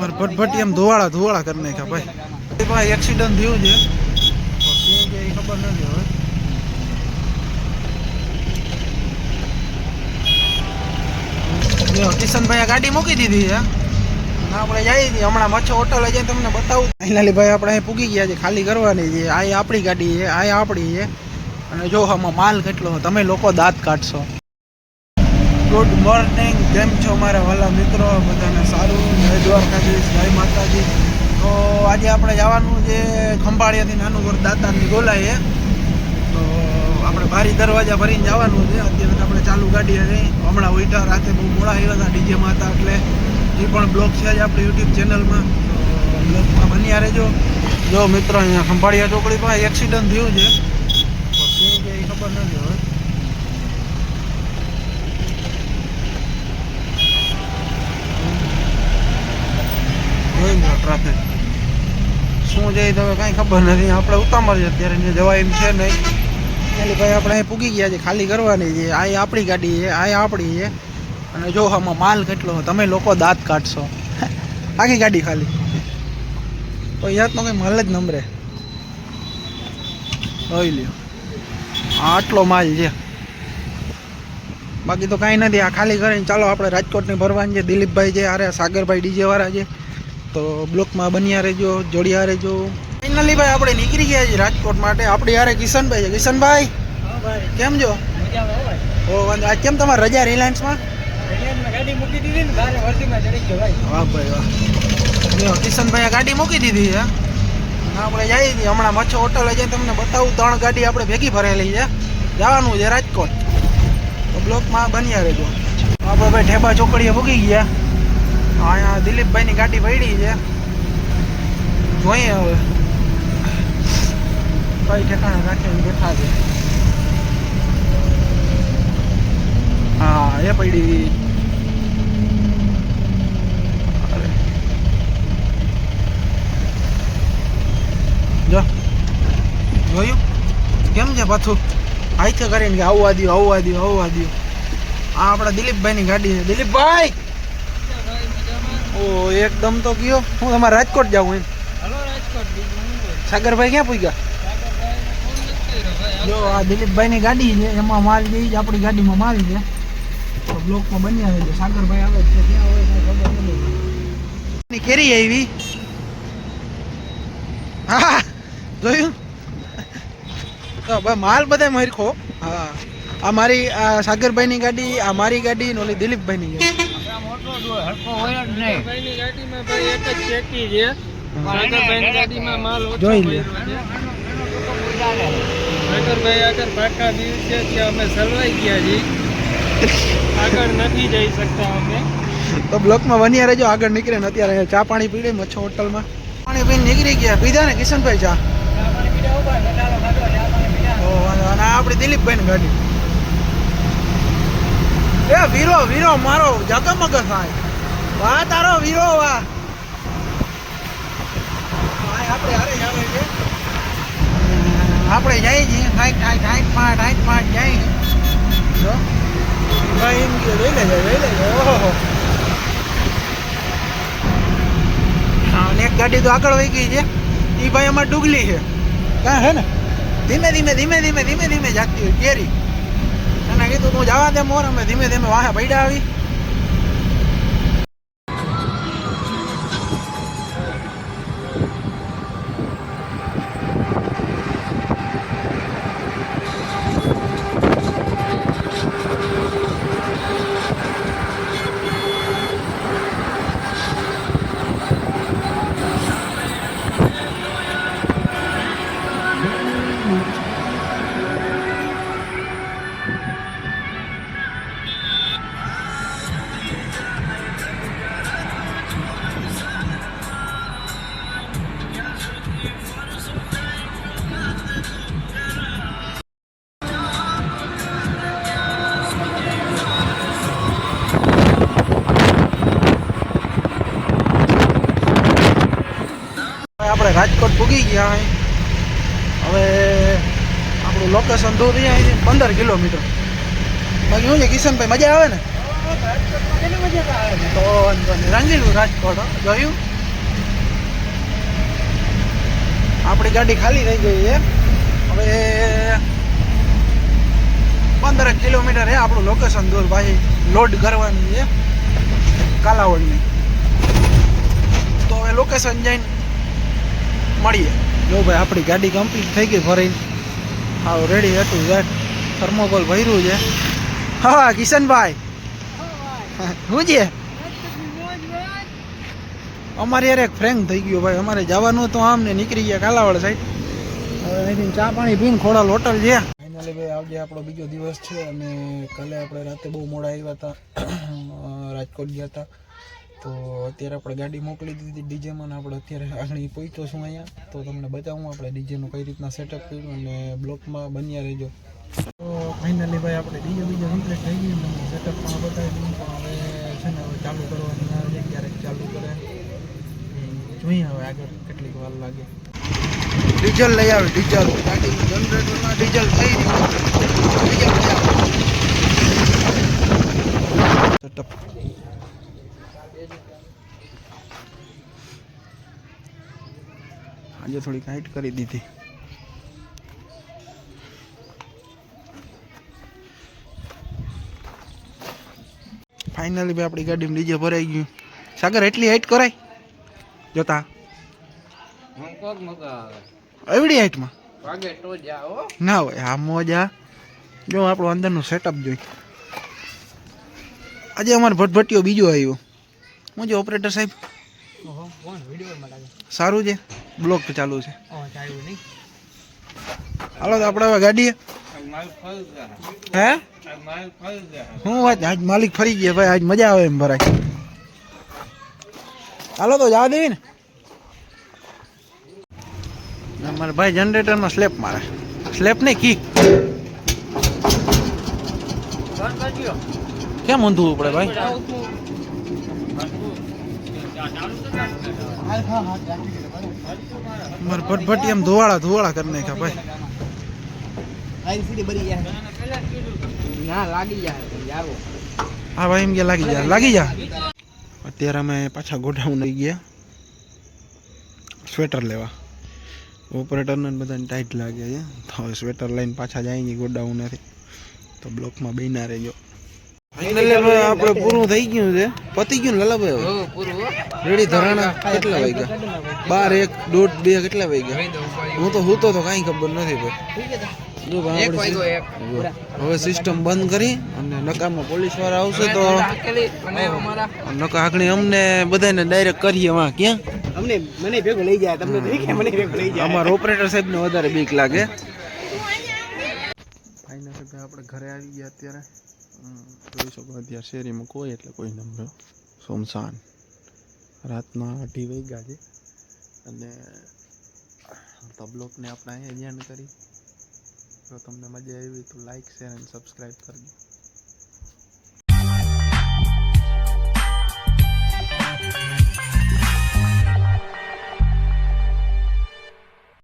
મારે ભટભટી એમ ધોવાળા કરી નાખ્યા ભાઈ એક્સિડન્ટ થયું છે શું છે એ ખબર નથી હવે કિશનભાઈ ગાડી મૂકી દીધી છે આપણે જઈએ છીએ હમણાં મચ્છો હોટલ જઈને તમને બતાવું ફાઇનલી ભાઈ આપણે અહીં પૂગી ગયા છે ખાલી કરવાની છે આ આપણી ગાડી છે આ આપણી છે અને જો આમાં માલ કેટલો તમે લોકો દાંત કાઢશો. ગુડ મોર્નિંગ, કેમ છો મારા વાલા મિત્રો? બધાને સારું, જય દ્વારકાધીશ, જય માતાજી. તો આજે આપણે જવાનું છે ખંભાળિયાથી નાનુગર દાતારની ગોલાએ. તો આપણે બારી દરવાજા ભરીને જવાનું છે. અત્યારે આપણે ચાલુ ગાડી હતી, હમણાં ઉઠા રાતે બહુ મોડા આવ્યા હતા, ડીજેમાં હતા, એટલે એ પણ બ્લોગ છે જ આપણી યુટ્યુબ ચેનલમાં. તો બ્લોગમાં બન્યા રહેજો. જો મિત્રો, અહીંયા ખંભાળિયા ચોકડી પાસે એક્સિડન્ટ થયું છે, શું છે એ ખબર નથી હવે. ટ્રાફિક શું છે તો કાંઈ ખબર નથી. આપણે ઉતામળ છે અત્યારે, જવાય એમ છે નહીં. એટલે ભાઈ આપણે અહીં પૂગી ગયા છે, ખાલી કરવાની છે. આ આપણી ગાડી છે, આ આપણી છે. અને જો આમાં માલ કેટલો તમે લોકો દાંત કાઢશો. આખી ગાડી ખાલી, કોઈ જાતનો કંઈ માલ જ નંબરે જોઈ લ્યો. આટલો માલ છે, બાકી તો કાંઈ નથી. આ ખાલી કરીને ચાલો આપણે રાજકોટની ભરવાની છે. દિલીપભાઈ છે, અરે સાગરભાઈ ડીજે વાળા છે. તો બ્લોકમાં બન્યા રહેજો, જોડ્યા રહેજો. ફાઇનલી ભાઈ આપણે નીકળી ગયા છીએ રાજકોટ માટે. આપણી યારે કિશનભાઈ છે. કિશનભાઈ કેમ છો? ઓ વાંધો. આજ કેમ તમારે રજા રિલાયન્સમાં? ગાડી મૂકી દીધી ને બારે વર્ધીમાં ચડી ગયો ભાઈ. વાહ ભાઈ વાહ. કિશનભાઈએ ગાડી મૂકી દીધી છે. આપણે જઈએ છીએ હમણાં મચ્છો હોટલ જઈને તમને બતાવું. 3 ગાડી આપણે ભેગી ભરેલી છે, જવાનું છે રાજકોટ. તો બ્લોકમાં બન્યા રહેજો. આપણે ભાઈ ઠેબા ચોકડીએ મૂકી ગયા. અહીંયા દિલીપભાઈની ગાડી પડી છે, જોઈએ હવે કઈ ઠેકાણે રાખીને બેઠા છે. હા, એ પડી. જો જોયું કેમ છે પાછું હાઈથે કરીને કે આવવા દો આવવા દો આવવા દો. આ આપણા દિલીપભાઈની ગાડી છે. દિલીપભાઈ ઓ એકદમ તો ગયો. હું તમારે રાજકોટ જાઉં એમ? સાગરભાઈ ક્યાં પૂગ્યા? જો આ દિલીપભાઈની ગાડી છે, એમાં માલ જઈ આપણી ગાડીમાં માલ છે. તો બ્લોકમાં બન્યા છે. સાગરભાઈ આવે છે, ક્યાં હોય ખબર નથી. કેરી આવી. હા જોયું તો ભાઈ માલ બધા મરખો. હા, આ મારી આ સાગરભાઈની ગાડી, આ મારી ગાડી ને ઓલી દિલીપભાઈની ગાડી. જોઈ લે. આગળ નથી જઈ શકતા અમે. તો બ્લોકમાં બન્યા રહેજો, આગળ નીકળે ને. અત્યારે ચા પાણી પીડે મચ્છો હોટલમાં. પાણી પીને નીકળી ગયા. પીધા ને કિશનભાઈ ચા? અને આપણી દિલીપભાઈ ની ગાડી. એ વીરો વીરો મારો જગમગ થાય. વાહ તારો વીરો વાહ. આપણે હારે આવે છે. આપણે જઈએ છીએ 60 જઈએ. જો ભાઈ એમ કે લઈ લેજો. ઓહો, હા, એક ગાડી તો આગળ વહી ગઈ છે. એ ભાઈ અમારે ડુગલી છે. કાં હે ને ધીમે ધીમે જાગતી હોય કેરી. અને કીધું તું જવા દે મોર, અમે ધીમે ધીમે વાહે પૈડા આવી. આપણે રાજકોટ પૂગી ગયા. હવે આપણું લોકેશન દૂર અહીંયા 15 કિલોમીટર. બાકી શું છે કિશનભાઈ, મજા આવે ને? રાજકોટમાં કેટલી મજા આવે છે. તો વાંધો નહીં. રંગીલું રાજકોટ હો. જોયું આપણી ગાડી ખાલી થઈ ગઈ છે હવે 15 કિલોમીટર છે આપણું લોકેશન દૂર ભાઈ લોડ કરવાની છે કાલાવડની તો હવે લોકેશન જઈને મળીએ જો ભાઈ આપણી ગાડી કમ્પ્લીટ થઈ ગઈ ભરીને હા રેડી હતું વેટ થર્મોકોલ ભર્યું છે હા કિશનભાઈ શું છે અમારે યાર એક ફ્રેન્ક થઈ ગયો ભાઈ અમારે જવાનું હતું આમ ને નીકળી ગયા કાલાવાડ સાઈડ હવે અહીંથી ચા પાણી પીને ખોડાલ હોટલ છે ફાઇનલી ભાઈ આજે આપણો બીજો દિવસ છે અને કાલે આપણે રાતે બહુ મોડા આવ્યા હતા રાજકોટ ગયા હતા તો અત્યારે આપણે ગાડી મોકલી દીધી ડીજેમાં આપણે અત્યારે આગળ પહોંચ્યો છું અહીંયા તો તમને બતાવું આપણે ડીજેનું કઈ રીતના સેટઅપ કર્યું અને બ્લોકમાં બન્યા રહેજો તો ફાઇનલી ભાઈ આપણે ડીજે કમ્પ્લીટ થઈ ગયું તમને સેટઅપ પણ બતાવી દીધું પણ હવે છે ને હવે ચાલુ કરવાની આવે છે ક્યારેક ચાલુ કરે જોઈએ હવે આગળ કેટલીક વાર લાગે ડીઝલ લઈ આવે ડીઝલ ગાડી જનરેટરમાં ડીઝલ થઈ સેટઅપ આજે થોડીક હાઈટ કરી દીધી ફાઇનલી ભાઈ આપણી ગાડીમાં ડીજે ભરાઈ ગયું સાગર એટલી હાઈટ કરાય જોતા એવડી હાઈટમાં ના હોય આ મોજા જો આપણું અંદરનું સેટઅપ જોઈ આજે અમારો ભટભટીયો બીજો આવ્યો હું જે ઓપરેટર સાહેબ સારું છે બ્લોક ચાલુ છે હાલો તો આપણે હવે ગાડી હે હું વાત આજ માલિક ફરી ગયા ભાઈ આજ મજા આવે એમ ભરાય હાલો તો જવા દેવી ને મારા ભાઈ જનરેટરમાં સ્લેપ મારે સ્લેપ નહીં કિક કેમ ઊંધવું પડે ભાઈ મારે ભટભટી એમ ધોવાળા કરી નાખ્યા ભાઈ હા ભાઈ એમ કે લાગી જા અત્યારે અમે પાછા ગોડાઉન લઈ ગયા સ્વેટર લેવા ઓપરેટરને બધાને ટાઈટ લાગે છે તો હવે સ્વેટર લઈને પાછા જાય નહીં ગોડાઉનેથી તો બ્લોકમાં બેના રહેજો ફાઇનલી આપણે પૂરું થઈ ગયું છે પતી ગયું ને લલાભાઈ રેડી ધરાણા કેટલા વાગ્યા 12 1 1:30 2 કેટલા વાગ્યા હું તો સૂતો તો કાંઈ ખબર નથી ભાઈ જો હવે સિસ્ટમ બંધ કરી અને નકામાં પોલીસ વાળા આવશે તો નકા આખણી અમને બધાને ડાયરેક્ટ કરીએ માં ક્યાં મને ભેગો લઈ જાય તમને મને ભેગો લઈ જાય અમારા ઓપરેટર સાહેબ ને વધારે બીક લાગે ફાઇનલી આપણે ઘરે આવી ગયા અત્યારે જોઈ શકો અત્યારે શેરીમાં કોઈ એટલે કોઈ નંબર સોમસાન રાતના 8 વાગ્યા છે અને તો બ્લોગને આપણે અહીંયા ધ્યાન કરી જો તમને મજા આવી તો લાઈક શેર અને સબસ્ક્રાઈબ કરજો